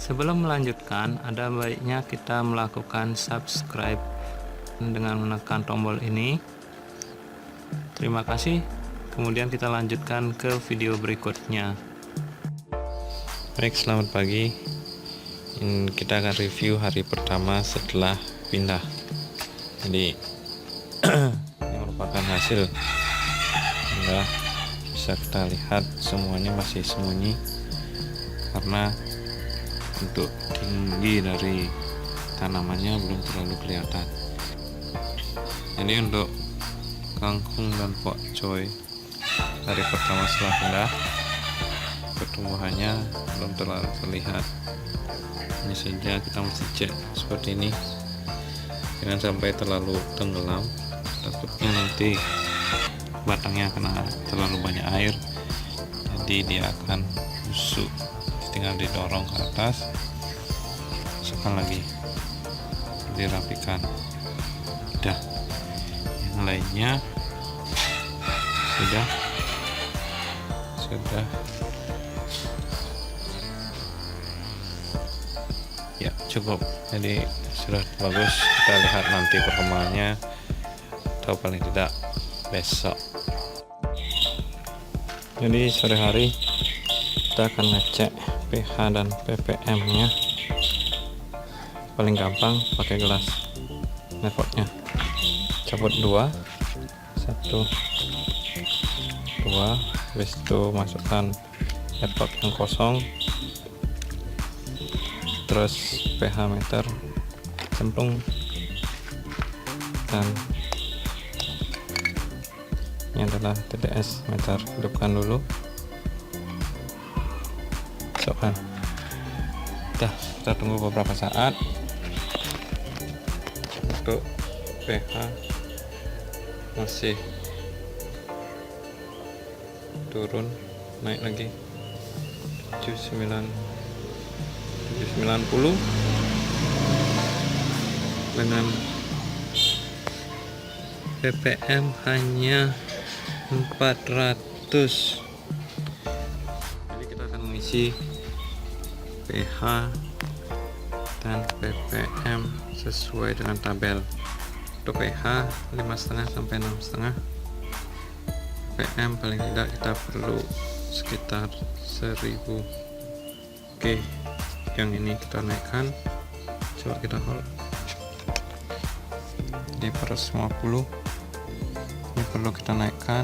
Sebelum melanjutkan, ada baiknya kita melakukan subscribe dengan menekan tombol ini. Terima kasih. Kemudian kita lanjutkan ke video berikutnya. Baik, selamat pagi. Kita akan review hari pertama setelah pindah. Jadi ini merupakan hasil. Nah, bisa kita lihat semuanya masih sembunyi karena untuk tinggi dari tanamannya belum terlalu kelihatan. Jadi untuk kangkung dan pokcoy hari pertama setelah pindah, pertumbuhannya belum terlalu terlihat. Ini saja kita mesti cek seperti ini, jangan sampai terlalu tenggelam, takutnya nanti batangnya kena terlalu banyak air, jadi dia akan busuk. Tinggal didorong ke atas, masukkan lagi, dirapikan. Udah, yang lainnya sudah ya, cukup. Jadi sudah bagus. Kita lihat nanti perkembangannya, atau paling tidak besok. Jadi sore hari kita akan ngecek pH dan ppm nya. Paling gampang pakai gelas. Metodenya cabut 2, 1, 2, habis itu masukkan metode yang kosong, terus pH meter cemplung, dan ini adalah TDS meter. Hidupkan dulu, masukkan. Kita tunggu beberapa saat untuk pH masih turun, naik lagi 790 dengan ppm hanya 400. Jadi kita akan mengisi pH dan ppm sesuai dengan tabel. Untuk pH 5,5 sampai 6,5, ppm paling tidak kita perlu sekitar 1000. Oke, yang ini kita naikkan, coba kita hold di 150. Ini perlu kita naikkan,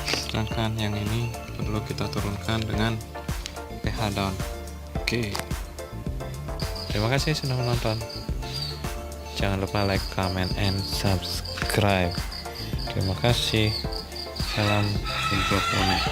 sedangkan yang ini perlu kita turunkan dengan pH down. Oke, terima kasih sudah menonton. Jangan lupa like, comment, and subscribe. Terima kasih. Salam hidroponik.